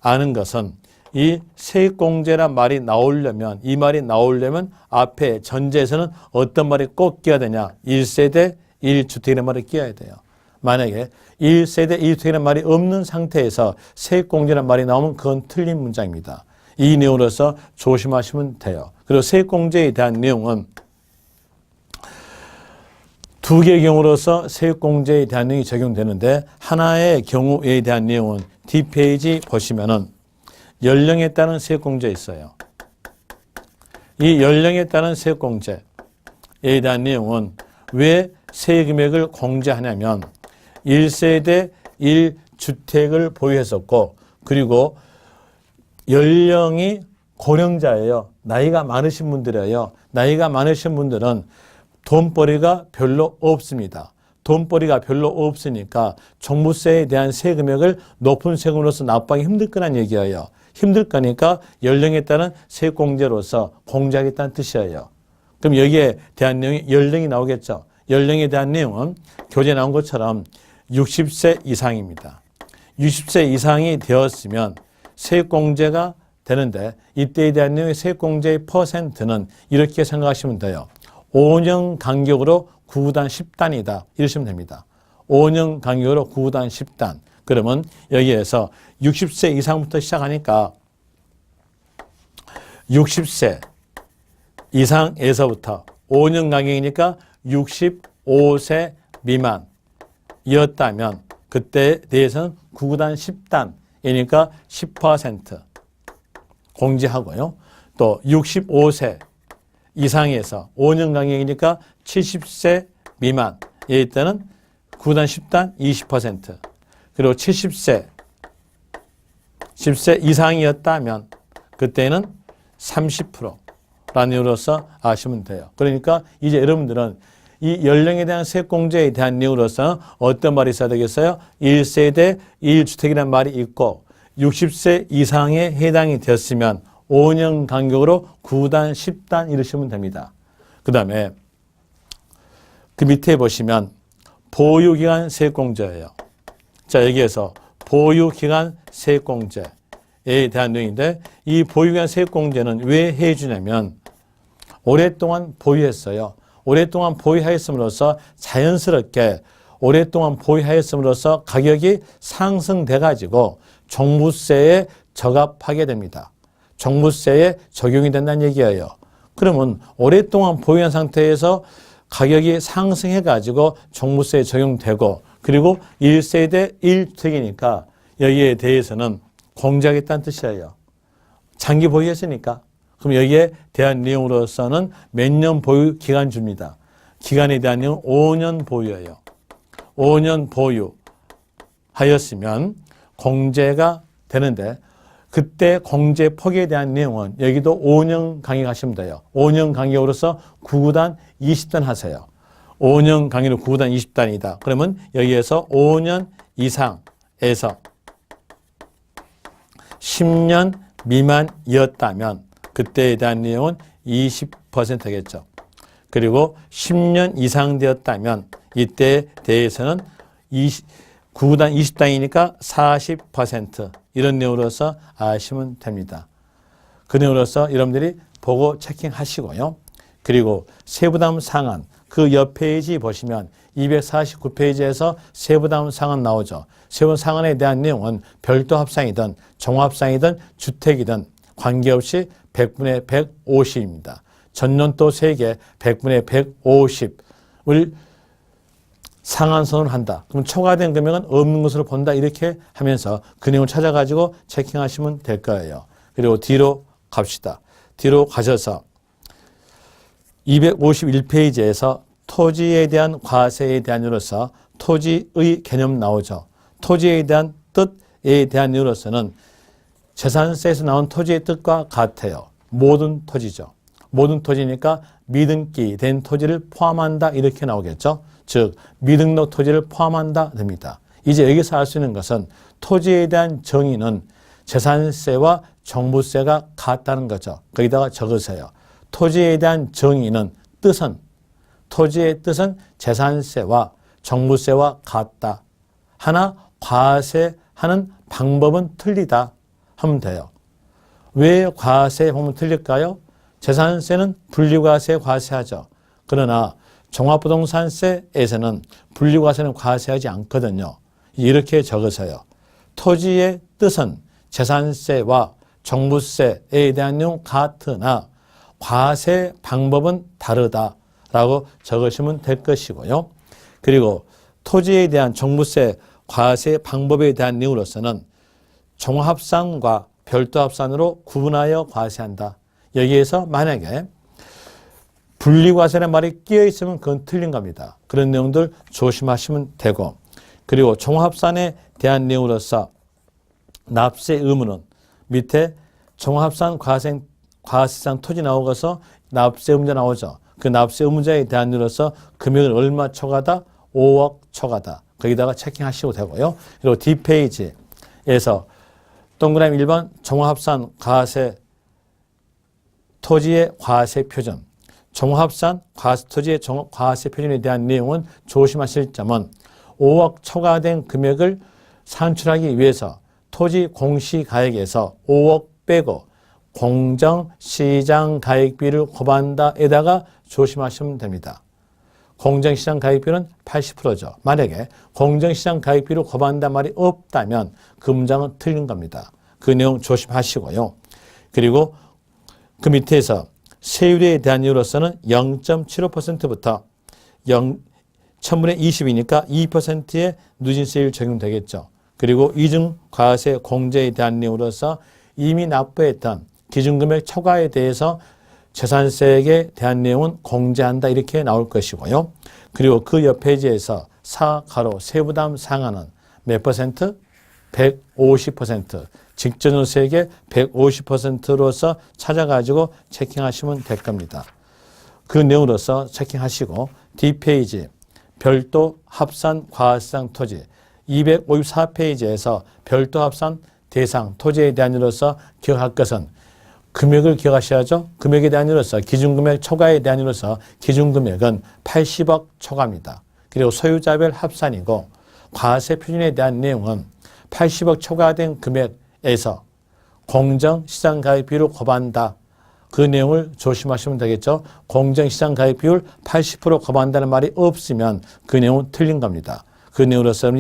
아는 것은 이 세액공제란 말이 나오려면 이 말이 나오려면 앞에 전제에서는 어떤 말이 꼭 끼어야 되냐? 1세대 1주택이라는 말이 끼어야 돼요. 만약에 1세대 1주택이라는 말이 없는 상태에서 세액공제란 말이 나오면 그건 틀린 문장입니다. 이 내용으로서 조심하시면 돼요. 그리고 세액공제에 대한 내용은 두 개의 경우로서 세액공제에 대한 내용이 적용되는데 하나의 경우에 대한 내용은 뒷페이지 보시면은 연령에 따른 세액공제 있어요. 이 연령에 따른 세액공제에 대한 내용은 왜 세금액을 공제하냐면 1세대 1주택을 보유했었고 그리고 연령이 고령자예요. 나이가 많으신 분들이에요. 나이가 많으신 분들은 돈벌이가 별로 없습니다. 돈벌이가 별로 없으니까 종부세에 대한 세금액을 높은 세금으로서 납부하기 힘들 거란 얘기예요. 힘들 거니까 연령에 따른 세액공제로서 공제하겠다는 뜻이에요. 그럼 여기에 대한 내용이 연령이 나오겠죠. 연령에 대한 내용은 교재에 나온 것처럼 60세 이상입니다. 60세 이상이 되었으면 세액공제가 되는데 이때에 대한 내용의 세액공제의 퍼센트는 이렇게 생각하시면 돼요. 5년 간격으로 9단 10단이다. 이러시면 됩니다. 5년 간격으로 9단 10단. 그러면 여기에서 60세 이상부터 시작하니까 60세 이상에서부터 5년 간격이니까 65세 미만이었다면 그때에 대해서는 9단 10단이니까 10% 공제하고요. 또 65세 이상에서 5년 간격이니까 70세 미만에 있다는 9단 10단 20% 그리고 70세 10세 이상이었다면 그때는 30%라는 이유로서 아시면 돼요. 그러니까 이제 여러분들은 이 연령에 대한 세액공제에 대한 내용으로서 어떤 말이 있어야 되겠어요? 1세대 1주택이라는 말이 있고 60세 이상에 해당이 되었으면 5년 간격으로 9단, 10단 이러시면 됩니다. 그 다음에 그 밑에 보시면 보유기간 세액공제예요. 자, 여기에서 보유기간 세액공제에 대한 내용인데 이 보유기간 세액공제는 왜 해주냐면 오랫동안 보유했어요. 오랫동안 보유하였음으로써 자연스럽게 오랫동안 보유하였음으로써 가격이 상승돼 가지고 종부세에 적합하게 됩니다. 종부세에 적용이 된다는 얘기예요. 그러면 오랫동안 보유한 상태에서 가격이 상승해 가지고 종부세에 적용되고 그리고 1세대 1주택이니까 여기에 대해서는 공제하겠다는 뜻이에요. 장기 보유했으니까. 그럼 여기에 대한 내용으로서는 몇 년 보유 기간 줍니다. 기간에 대한 내용은 5년 보유예요. 5년 보유하였으면 공제가 되는데 그때 공제 포기에 대한 내용은 여기도 5년 강의하시면 돼요. 5년 강의로서 9구단 20단 하세요. 5년 강의로 9구단 20단이다. 그러면 여기에서 5년 이상에서 10년 미만이었다면 그때에 대한 내용은 20%겠죠. 그리고 10년 이상 되었다면 이때에 대해서는 9구단 20단이니까 40% 이런 내용으로서 아시면 됩니다. 그 내용으로서 여러분들이 보고 체킹하시고요. 그리고 세부담 상한 그 옆 페이지 보시면 249페이지에서 세부담 상한 나오죠. 세부담 상한에 대한 내용은 별도 합상이든 종합상이든 주택이든 관계없이 100분의 150입니다. 전년도 세계 100분의 150을 상한선을 한다. 그럼 초과된 금액은 없는 것으로 본다. 이렇게 하면서 그 내용을 찾아가지고 체킹하시면 될 거예요. 그리고 뒤로 갑시다. 뒤로 가셔서 251페이지에서 토지에 대한 과세에 대한 이유로서 토지의 개념 나오죠. 토지에 대한 뜻에 대한 이유로서는 재산세에서 나온 토지의 뜻과 같아요. 모든 토지죠. 모든 토지니까 미등기 된 토지를 포함한다 이렇게 나오겠죠. 즉 미등록 토지를 포함한다 됩니다. 이제 여기서 알 수 있는 것은 토지에 대한 정의는 재산세와 종부세가 같다는 거죠. 거기다가 적으세요. 토지에 대한 정의는 뜻은 토지의 뜻은 재산세와 종부세와 같다. 하나 과세하는 방법은 틀리다 하면 돼요. 왜 과세 방법은 틀릴까요? 재산세는 분리과세 과세하죠. 그러나 종합부동산세에서는 분리과세는 과세하지 않거든요. 이렇게 적으세요. 토지의 뜻은 재산세와 종부세에 대한 내용 같으나 과세 방법은 다르다라고 적으시면 될 것이고요. 그리고 토지에 대한 종부세 과세 방법에 대한 내용으로서는 종합산과 별도합산으로 구분하여 과세한다. 여기에서 만약에 분리과세라는 말이 끼어 있으면 그건 틀린 겁니다. 그런 내용들 조심하시면 되고, 그리고 종합산에 대한 내용으로서 납세 의무는 밑에 종합산 과세상 토지 나오고서 납세 의무자 나오죠. 그 납세 의무자에 대한 내용으로서 금액을 얼마 초과다? 5억 초과다. 거기다가 체킹하시고 되고요. 그리고 뒷페이지에서 동그라미 1번 종합산 과세 토지의 과세 표준. 종합산 토지의 과세 표준에 대한 내용은 조심하실 점은 5억 초과된 금액을 산출하기 위해서 토지 공시가액에서 5억 빼고 공정시장가액비를 곱한다에다가 조심하시면 됩니다. 공정시장가액비는 80%죠. 만약에 공정시장가액비를 곱한다 말이 없다면 그 문장은 틀린 겁니다. 그 내용 조심하시고요. 그리고 그 밑에서 세율에 대한 이유로서는 0.75%부터 1000분의 20이니까 2%의 누진세율 적용되겠죠. 그리고 이중과세 공제에 대한 내용으로서 이미 납부했던 기준금액 초과에 대해서 재산세액에 대한 내용은 공제한다 이렇게 나올 것이고요. 그리고 그 옆 페이지에서 세부담 상한은 몇 퍼센트? 150%. 직전세액의 150%로서 찾아가지고 체킹하시면 될 겁니다. 그 내용으로서 체킹하시고 뒷페이지 별도 합산 과세상 토지 254페이지에서 별도 합산 대상 토지에 대한 일로서 기억할 것은 금액을 기억하셔야죠. 금액에 대한 일로서 기준금액 초과에 대한 일로서 기준금액은 80억 초과입니다. 그리고 소유자별 합산이고 과세 표준에 대한 내용은 80억 초과된 금액에서 공정시장가액비율을 곱한다. 그 내용을 조심하시면 되겠죠. 공정시장가액비율 80% 곱한다는 말이 없으면 그 내용은 틀린 겁니다. 그 내용으로서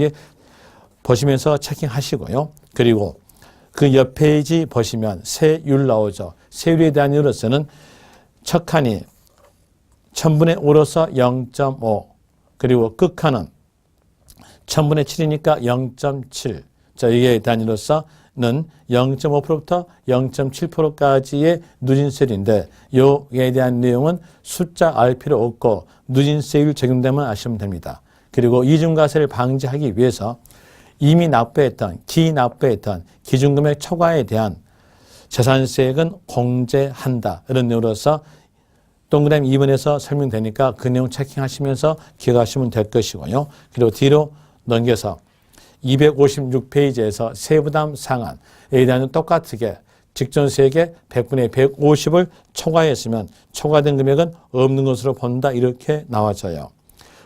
보시면서 체킹하시고요. 그리고 그 옆 페이지 보시면 세율 나오죠. 세율에 대한 이유로서는 첫 칸이 1000분의 5로서 0.5 그리고 끝칸은 1000분의 7이니까 0.7 자, 이게 대한 이유로서는 0.5%부터 0.7%까지의 누진세율인데 요에 대한 내용은 숫자 알 필요 없고 누진세율 적용되면 아시면 됩니다. 그리고 이중과세를 방지하기 위해서 이미 납부했던, 기납부했던 기준금액 초과에 대한 재산세액은 공제한다. 이런 내용으로서 동그라미 2번에서 설명되니까 그 내용 체킹하시면서 기억하시면 될 것이고요. 그리고 뒤로 넘겨서 256페이지에서 세부담 상한에 대한 똑같게 직전세액의 100분의 150을 초과했으면 초과된 금액은 없는 것으로 본다. 이렇게 나와져요.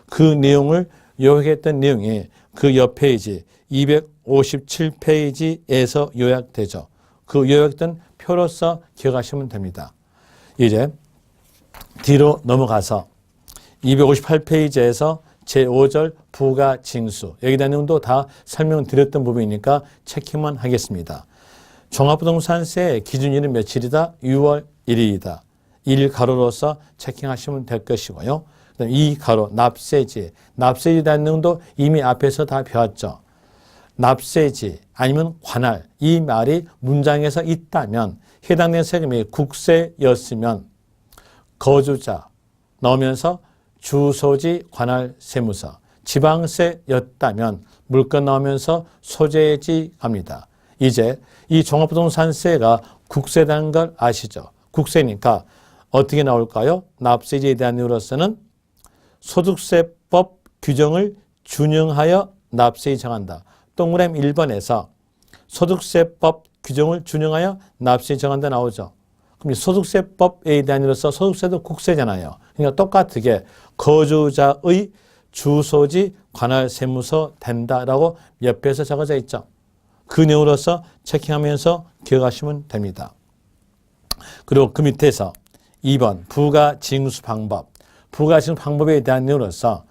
그 내용을 요약했던 내용이 그 옆 페이지 257페이지에서 요약되죠. 그 요약된 표로서 기억하시면 됩니다. 이제 뒤로 넘어가서 258페이지에서 제5절 부가징수. 여기 대한 내용도 다 설명드렸던 부분이니까 체크만 하겠습니다. 종합부동산세 기준일은 며칠이다? 6월 1일이다. 1 가로로서 체킹하시면 될 것이고요. 그다음 2 가로 납세지. 납세지에 대한 내용도 이미 앞에서 다 배웠죠. 납세지 아니면 관할 이 말이 문장에서 있다면 해당되는 세금이 국세였으면 거주자 나오면서 주소지 관할 세무서, 지방세였다면 물건 나오면서 소재지 갑니다. 이제 이 종합부동산세가 국세라는 걸 아시죠? 국세니까 어떻게 나올까요? 납세지에 대한 이유로서는 소득세법 규정을 준용하여 납세에 정한다. 동그라미 1번에서 소득세법 규정을 준용하여 납세에 정한다 나오죠. 그럼 소득세법에 대한 이유로서 소득세도 국세잖아요. 그러니까 똑같게 거주자의 주소지 관할 세무서 된다라고 옆에서 적어져 있죠. 그 내용으로서 체킹하면서 기억하시면 됩니다. 그리고 그 밑에서 2번 부가징수 방법. 부가징수 방법에 대한 내용으로서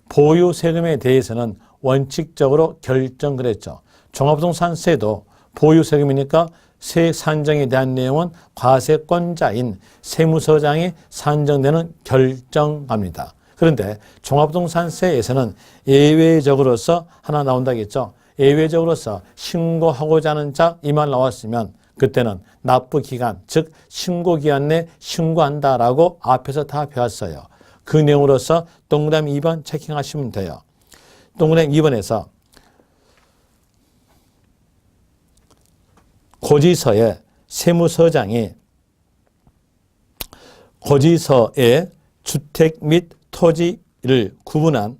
보유 세금에 대해서는 원칙적으로 결정을 했죠. 종합부동산세도 보유 세금이니까 세 산정에 대한 내용은 과세권자인 세무서장이 산정되는 결정합니다. 그런데 종합부동산세에서는 예외적으로서 하나 나온다겠죠. 예외적으로서 신고하고자 하는 자 이 말 나왔으면 그때는 납부기간, 즉 신고기간 내 신고한다라고 앞에서 다 배웠어요. 그 내용으로서 동그라미 2번 체킹하시면 돼요. 동그라미 2번에서 고지서에 세무서장이 고지서에 주택 및 토지를 구분한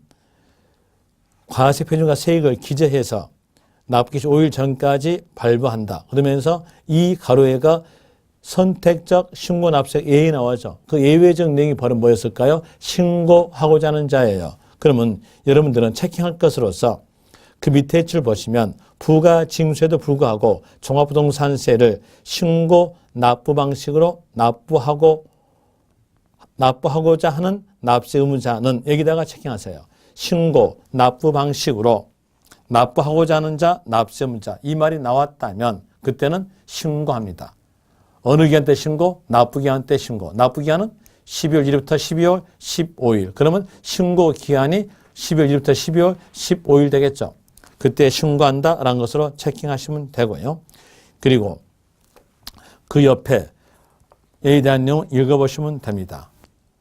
과세표준과 세액을 기재해서 납부기시 5일 전까지 발부한다. 그러면서 이 가로에가 선택적 신고납세 예외 나와죠. 그 예외적 내용이 바로 뭐였을까요? 신고하고자 하는 자예요. 그러면 여러분들은 체킹할 것으로서 그 밑에 줄 보시면 부가징수에도 불구하고 종합부동산세를 신고 납부 방식으로 납부하고자 하는 납세 의무자는 여기다가 체킹하세요. 신고 납부 방식으로 납부하고자 하는 자 납세 의무자 이 말이 나왔다면 그때는 신고합니다. 어느 기간 때 신고? 납부기간 때 신고. 납부기간은 12월 1일부터 12월 15일. 그러면 신고기간이 12월 1일부터 12월 15일 되겠죠. 그때 신고한다라는 것으로 체킹하시면 되고요. 그리고 그 옆에 에 대한 내용 읽어보시면 됩니다.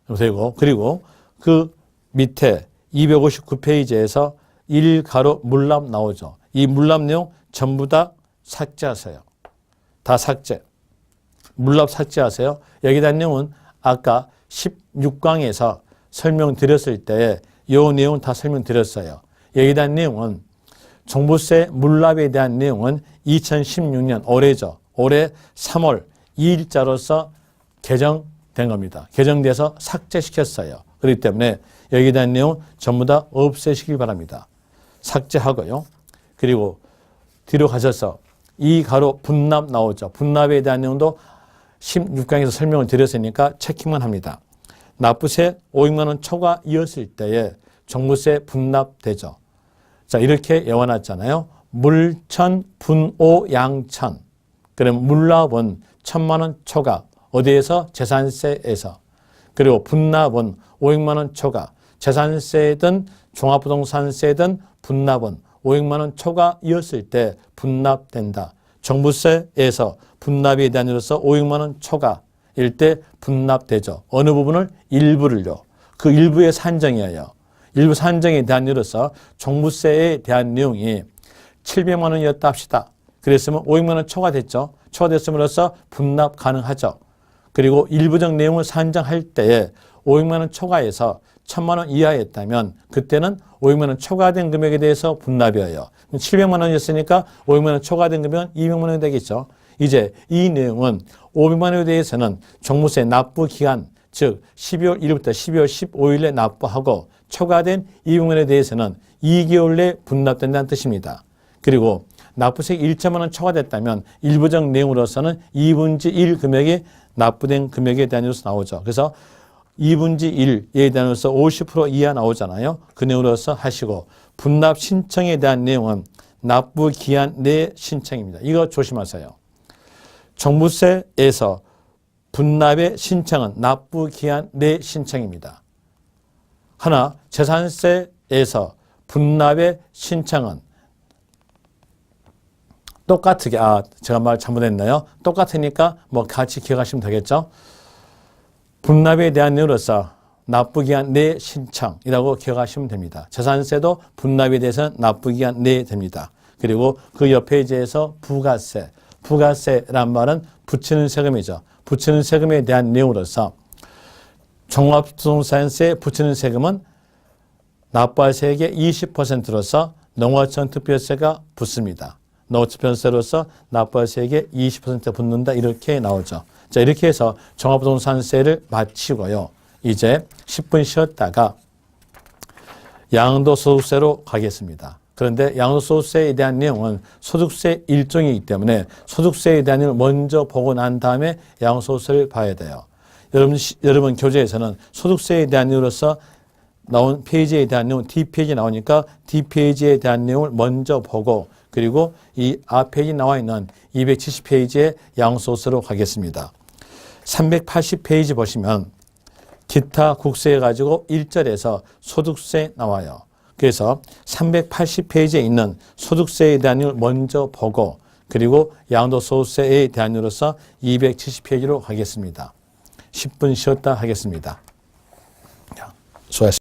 그리고 그 밑에 259페이지에서 1가로 물납 나오죠. 이 물납 내용 전부 다 삭제하세요. 다 삭제. 물납 삭제하세요. 여기에 대한 내용은 아까 16강에서 설명드렸을 때 이 내용 다 설명드렸어요. 여기에 대한 내용은 종부세 물납에 대한 내용은 2016년 올해죠. 올해 3월 2일자로서 개정된 겁니다. 개정돼서 삭제시켰어요. 그렇기 때문에 여기에 대한 내용 전부 다 없애시길 바랍니다. 삭제하고요. 그리고 뒤로 가셔서 이 가로 분납 나오죠. 분납에 대한 내용도 16강에서 설명을 드렸으니까 체킹만 합니다. 납부세 500만 원 초과이었을 때에 종부세 분납되죠. 자, 이렇게 외워놨잖아요. 물천, 분오, 양천. 그럼 물납은 1,000만 원 초과. 어디에서? 재산세에서. 그리고 분납은 500만 원 초과. 재산세든 종합부동산세든 분납은 500만 원 초과이었을 때 분납된다. 종부세에서 분납에 대한 이로서 500만 원 초과일 때 분납되죠. 어느 부분을? 일부를요. 그 일부의 산정이에요. 일부 산정에 대한 이로서 종부세에 대한 내용이 700만 원이었다 합시다. 그랬으면 500만 원 초과됐죠. 초과됐음으로써 분납 가능하죠. 그리고 일부적 내용을 산정할 때에 500만 원 초과해서 1000만 원 이하였다면 그때는 500만 원 초과된 금액에 대해서 분납이에요. 700만 원이었으니까 500만 원 초과된 금액은 200만 원이 되겠죠. 이제 이 내용은 500만 원에 대해서는 종부세 납부 기간, 즉 12월 1일부터 12월 15일에 납부하고 초과된 200만 원에 대해서는 2개월 내에 분납된다는 뜻입니다. 그리고 납부세 1천만 원 초과됐다면 일부적 내용으로서는 2분의 1 금액이 납부된 금액에 대한으로서 나오죠. 그래서 2분의 1에 대한으로서 50% 이하 나오잖아요. 그 내용으로서 하시고 분납 신청에 대한 내용은 납부 기한 내 신청입니다. 이거 조심하세요. 종부세에서 분납의 신청은 납부 기한 내 신청입니다. 하나 재산세에서 분납의 신청은 똑같게 제가 말 잘못했나요? 똑같으니까 뭐 같이 기억하시면 되겠죠. 분납에 대한 내용으로서 납부기한 내 신청이라고 기억하시면 됩니다. 재산세도 분납에 대해서는 납부기한 내 됩니다. 그리고 그 옆 페이지에서 부가세, 부가세란 말은 붙이는 세금이죠. 붙이는 세금에 대한 내용으로서 종합부동산세 붙이는 세금은 납부할 세액의 20%로서 농어촌 특별세가 붙습니다. 농어촌 특별세로서 납부할 세액의 20% 붙는다 이렇게 나오죠. 자, 이렇게 해서 종합부동산세를 마치고요. 이제 10분 쉬었다가 양도소득세로 가겠습니다. 그런데 양도소득세에 대한 내용은 소득세 일종이기 때문에 소득세에 대한 내용을 먼저 보고 난 다음에 양도소득세를 봐야 돼요. 여러분 교재에서는 소득세에 대한 내용으로서 나온 페이지에 대한 내용 D페이지 나오니까 D페이지에 대한 내용을 먼저 보고 그리고 이 앞페이지 나와 있는 270페이지의 양도소득세로 가겠습니다. 380페이지 보시면 기타 국세 가지고 1절에서 소득세 나와요. 그래서 380페이지에 있는 소득세에 대한 내용을 먼저 보고 그리고 양도소득세에 대한 내용으로서 270페이지로 가겠습니다. 10분 쉬었다 하겠습니다. 수고하셨습니다.